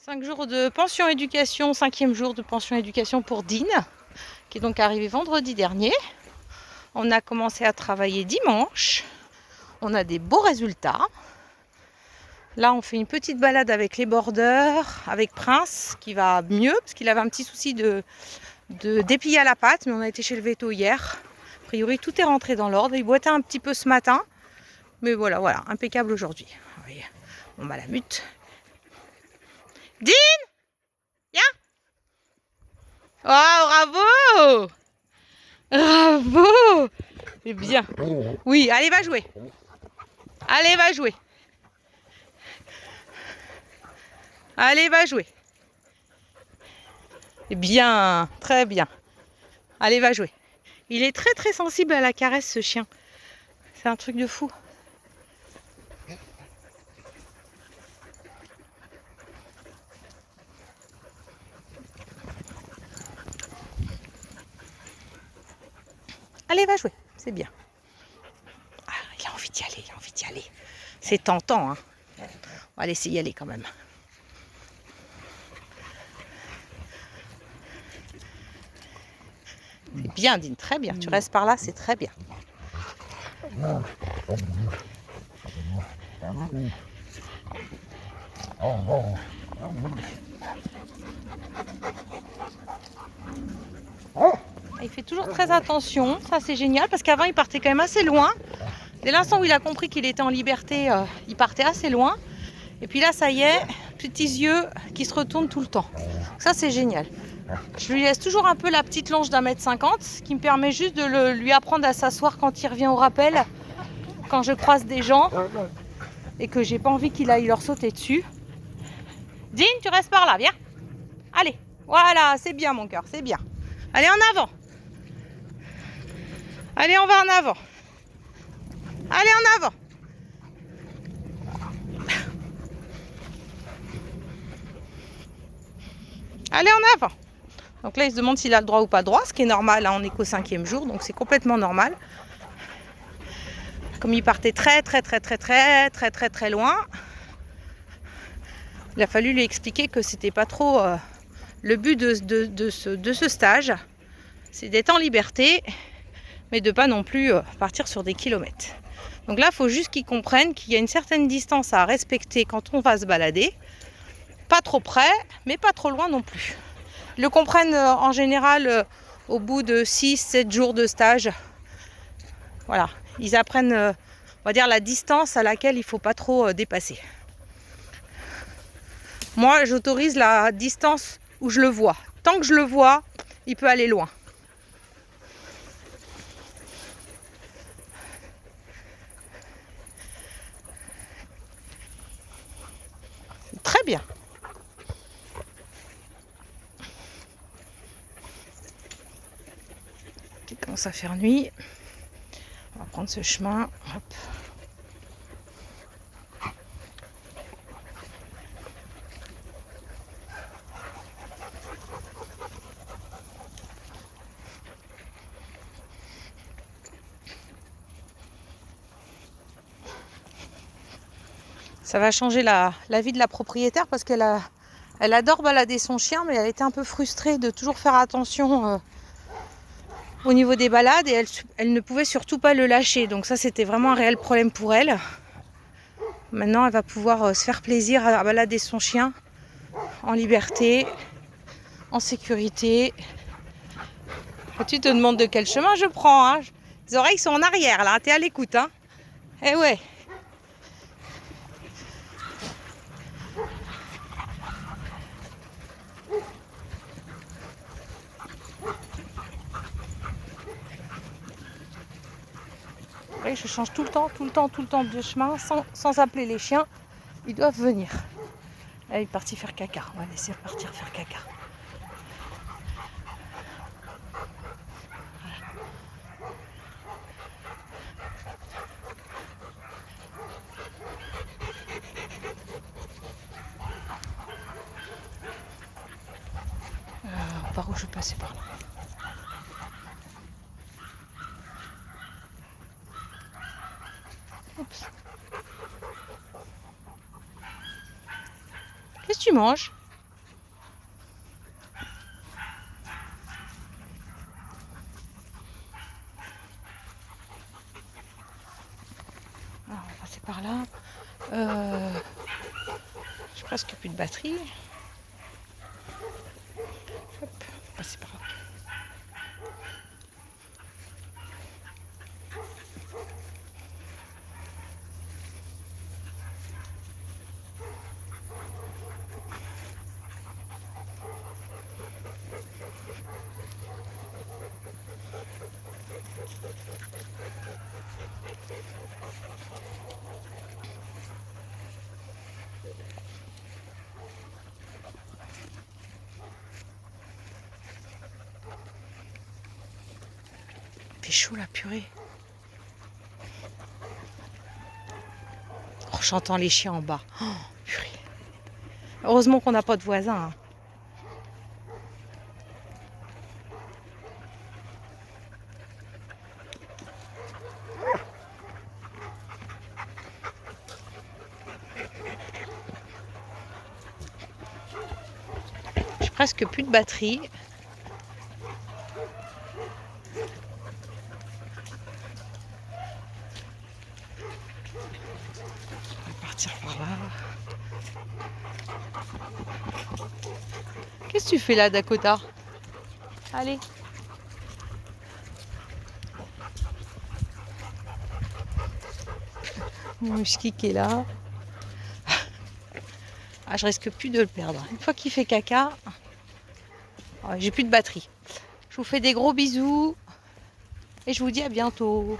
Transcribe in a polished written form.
5 jours de pension éducation, 5e jour de pension éducation pour Dean, qui est donc arrivé vendredi dernier. On a commencé à travailler dimanche. On a des beaux résultats. Là, on fait une petite balade avec les bordeurs, avec Prince, qui va mieux, parce qu'il avait un petit souci de dépiller à la patte, mais on a été chez le véto hier. A priori, tout est rentré dans l'ordre. Il boitait un petit peu ce matin, mais voilà, impeccable aujourd'hui. On malamute. Dean! Viens! Oh, bravo! Bravo! C'est bien. Oui, allez, va jouer. Allez, va jouer. Allez, va jouer. Bien, très bien. Allez, va jouer. Il est très très sensible à la caresse, ce chien. C'est un truc de fou. Allez, va jouer. C'est bien. Ah, il a envie d'y aller, il a envie d'y aller. C'est tentant, hein. On va laisser y aller quand même. C'est bien, Dean, très bien. Tu restes par là, c'est très bien. Il fait toujours très attention, ça c'est génial, parce qu'avant il partait quand même assez loin. Dès l'instant où il a compris qu'il était en liberté, il partait assez loin. Et puis là, ça y est, petits yeux qui se retournent tout le temps. Ça c'est génial. Je lui laisse toujours un peu la petite longe d'1,50 m, ce qui me permet juste de lui apprendre à s'asseoir quand il revient au rappel, quand je croise des gens et que j'ai pas envie qu'il aille leur sauter dessus. Dean, tu restes par là, viens. Allez, voilà, c'est bien mon cœur, c'est bien. Allez, en avant. Allez, on va en avant. Allez, en avant. Allez, en avant. Donc là, il se demande s'il a le droit ou pas droit, ce qui est normal, hein, on n'est qu'au 5e jour, donc c'est complètement normal. Comme il partait très loin, il a fallu lui expliquer que c'était pas trop le but de ce stage, c'est d'être en liberté, mais de pas non plus partir sur des kilomètres. Donc là, il faut juste qu'ils comprennent qu'il y a une certaine distance à respecter quand on va se balader. Pas trop près, mais pas trop loin non plus. Ils le comprennent en général au bout de 6-7 jours de stage. Voilà, ils apprennent, on va dire, la distance à laquelle il ne faut pas trop dépasser. Moi, j'autorise la distance où je le vois. Tant que je le vois, il peut aller loin. Très bien. Il commence à faire nuit. On va prendre ce chemin. Hop. Ça va changer la vie de la propriétaire parce qu'elle adore balader son chien, mais elle était un peu frustrée de toujours faire attention au niveau des balades et elle ne pouvait surtout pas le lâcher. Donc ça, c'était vraiment un réel problème pour elle. Maintenant, elle va pouvoir se faire plaisir à balader son chien en liberté, en sécurité. Tu te demandes de quel chemin je prends, hein. Les oreilles sont en arrière, là. T'es à l'écoute, hein. Eh ouais. Oui, je change tout le temps de chemin sans appeler les chiens. Ils doivent venir. Là, il est parti faire caca. On va laisser partir faire caca. Par où je passais par là. Oups. Qu'est-ce que tu manges? presque plus de batterie. Hop, c'est pas grave. Il fait chaud la purée. Oh, j'entends les chiens en bas. Oh, purée. Heureusement qu'on n'a pas de voisins. Hein. J'ai presque plus de batterie. On va partir par là. Qu'est-ce que tu fais là, Dakota? Allez. Mon husky qui est là. Ah, je risque plus de le perdre. Une fois qu'il fait caca, j'ai plus de batterie. Je vous fais des gros bisous et je vous dis à bientôt.